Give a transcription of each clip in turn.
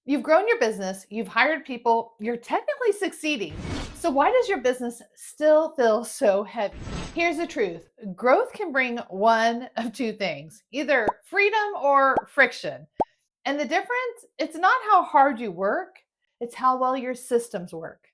You've grown your business, you've hired people, you're technically succeeding. So, why does your business still feel so heavy? Here's the truth: growth can bring one of two things, either freedom or friction. And the difference, it's not how hard you work, it's how well your systems work.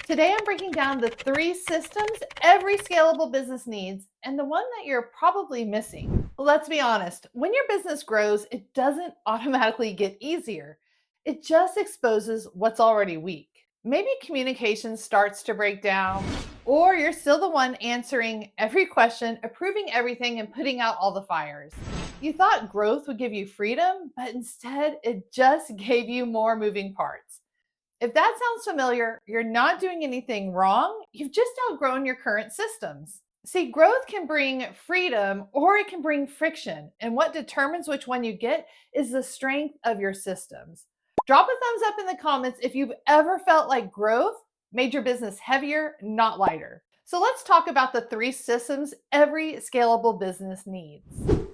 Today, I'm breaking down the three systems every scalable business needs and the one that you're probably missing. Let's be honest, when your business grows, it doesn't automatically get easier. It just exposes what's already weak. Maybe communication starts to break down, or you're still the one answering every question, approving everything, and putting out all the fires. You thought growth would give you freedom, but instead, it just gave you more moving parts. If that sounds familiar, you're not doing anything wrong. You've just outgrown your current systems. See, growth can bring freedom or it can bring friction. And what determines which one you get is the strength of your systems. Drop a thumbs up in the comments if you've ever felt like growth made your business heavier, not lighter. So let's talk about the three systems every scalable business needs.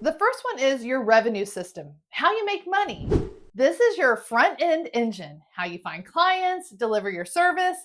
The first one is your revenue system, how you make money. This is your front end engine, how you find clients, deliver your service,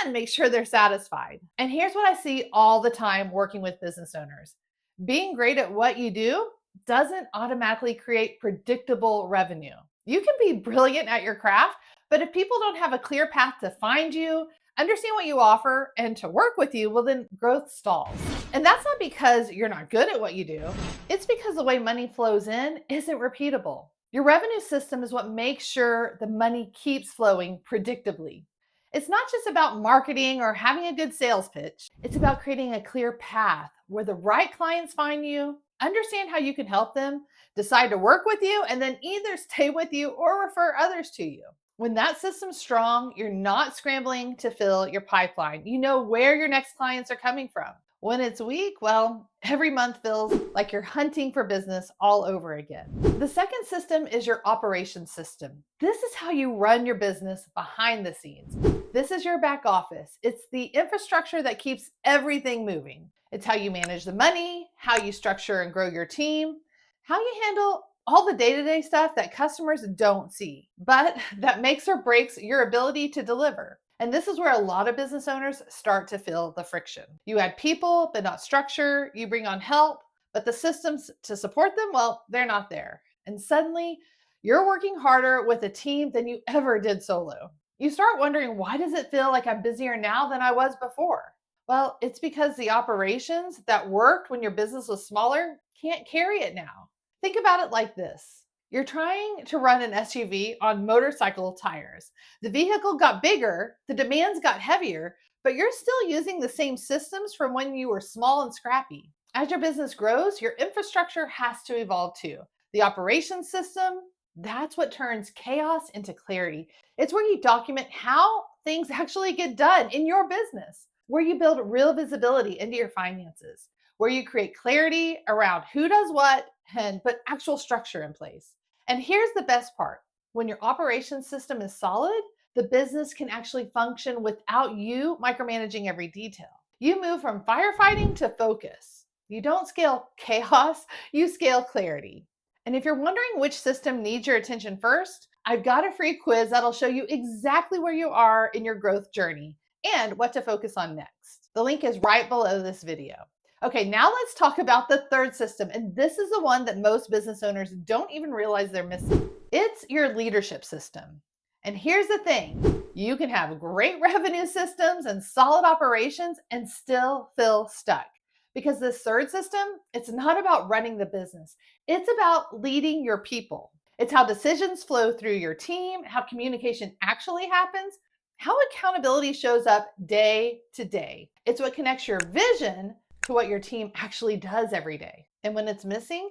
and make sure they're satisfied. And here's what I see all the time working with business owners: being great at what you do doesn't automatically create predictable revenue. You can be brilliant at your craft, but if people don't have a clear path to find you, understand what you offer, and to work with you, well, then growth stalls. And that's not because you're not good at what you do, it's because the way money flows in isn't repeatable. Your revenue system is what makes sure the money keeps flowing predictably. It's not just about marketing or having a good sales pitch. It's about creating a clear path where the right clients find you, understand how you can help them, decide to work with you, and then either stay with you or refer others to you. When that system's strong, you're not scrambling to fill your pipeline. You know where your next clients are coming from. When it's weak, well, every month feels like you're hunting for business all over again. The second system is your operations system. This is how you run your business behind the scenes. This is your back office. It's the infrastructure that keeps everything moving. It's how you manage the money, how you structure and grow your team, how you handle all the day to day stuff that customers don't see, but that makes or breaks your ability to deliver. And this is where a lot of business owners start to feel the friction. You add people, but not structure. You bring on help, but the systems to support them, well, they're not there. And suddenly, you're working harder with a team than you ever did solo. You start wondering, why does it feel like I'm busier now than I was before? Well, it's because the operations that worked when your business was smaller can't carry it now. Think about it like this: you're trying to run an SUV on motorcycle tires. The vehicle got bigger, the demands got heavier, but you're still using the same systems from when you were small and scrappy. As your business grows, your infrastructure has to evolve too. The operations system, that's what turns chaos into clarity. It's where you document how things actually get done in your business, where you build real visibility into your finances, where you create clarity around who does what and put actual structure in place. And here's the best part: when your operations system is solid, the business can actually function without you micromanaging every detail. You move from firefighting to focus. You don't scale chaos, you scale clarity. And if you're wondering which system needs your attention first, I've got a free quiz that'll show you exactly where you are in your growth journey and what to focus on next. The link is right below this video. Okay, now let's talk about the third system. And this is the one that most business owners don't even realize they're missing. It's your leadership system. And here's the thing: you can have great revenue systems and solid operations and still feel stuck. Because this third system, it's not about running the business, it's about leading your people. It's how decisions flow through your team, how communication actually happens, how accountability shows up day to day. It's what connects your vision to what your team actually does every day. And when it's missing,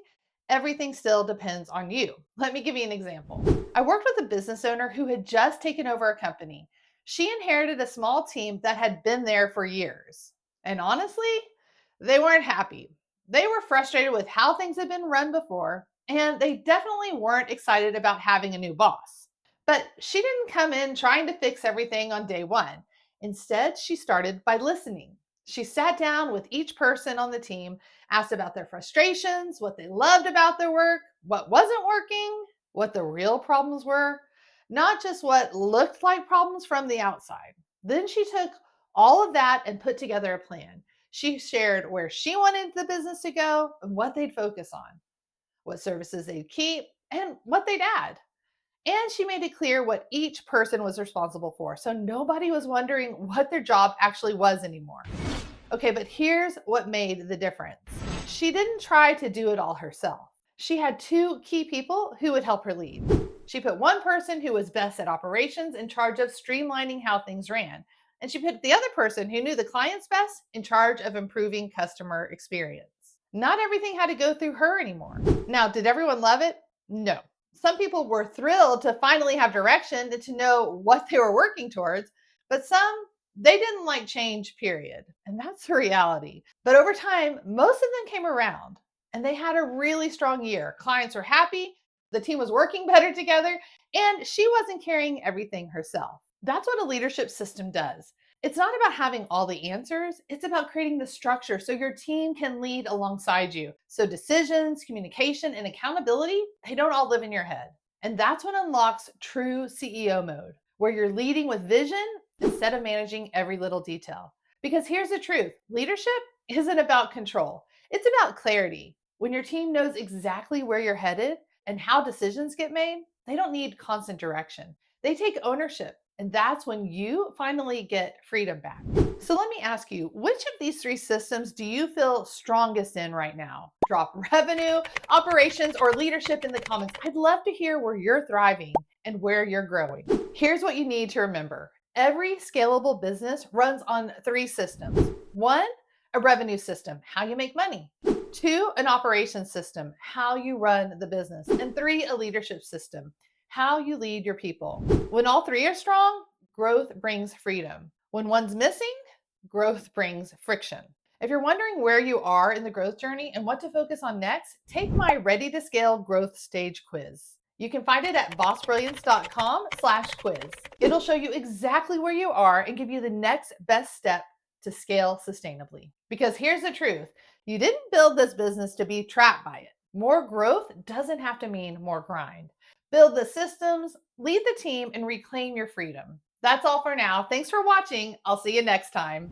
everything still depends on you. Let me give you an example. I worked with a business owner who had just taken over a company. She inherited a small team that had been there for years. And honestly, they weren't happy. They were frustrated with how things had been run before, and they definitely weren't excited about having a new boss. But she didn't come in trying to fix everything on day one. Instead, she started by listening. She sat down with each person on the team, asked about their frustrations, what they loved about their work, what wasn't working, what the real problems were. not just what looked like problems from the outside. Then she took all of that and put together a plan. She shared where she wanted the business to go and what they'd focus on, what services they'd keep, and what they'd add. And she made it clear what each person was responsible for. So nobody was wondering what their job actually was anymore. Okay, but here's what made the difference. She didn't try to do it all herself. She had two key people who would help her lead. She put one person who was best at operations in charge of streamlining how things ran. And she put the other person who knew the clients best in charge of improving customer experience. Not everything had to go through her anymore. Now, did everyone love it? No. Some people were thrilled to finally have direction and to know what they were working towards, but some they didn't like change, period. And that's the reality. But over time, most of them came around and they had a really strong year. Clients were happy, the team was working better together, and she wasn't carrying everything herself. That's what a leadership system does. It's not about having all the answers, it's about creating the structure so your team can lead alongside you. So decisions, communication, and accountability, they don't all live in your head. And that's what unlocks true CEO mode, where you're leading with vision instead of managing every little detail. Because here's the truth, leadership isn't about control, it's about clarity. When your team knows exactly where you're headed and how decisions get made, they don't need constant direction. They take ownership. And that's when you finally get freedom back. So let me ask you, which of these three systems do you feel strongest in right now? Drop revenue, operations, or leadership in the comments. I'd love to hear where you're thriving and where you're growing. Here's what you need to remember. Every scalable business runs on three systems. One, a revenue system, how you make money. Two, an operations system, how you run the business. And three, a leadership system, how you lead your people. When all three are strong, growth brings freedom. When one's missing, growth brings friction. If you're wondering where you are in the growth journey and what to focus on next, take my Ready to Scale Growth Stage quiz. You can find it at bossbrilliance.com/quiz. It'll show you exactly where you are and give you the next best step to scale sustainably. Because here's the truth, you didn't build this business to be trapped by it. More growth doesn't have to mean more grind. Build the systems, lead the team, and reclaim your freedom. That's all for now. Thanks for watching. I'll see you next time.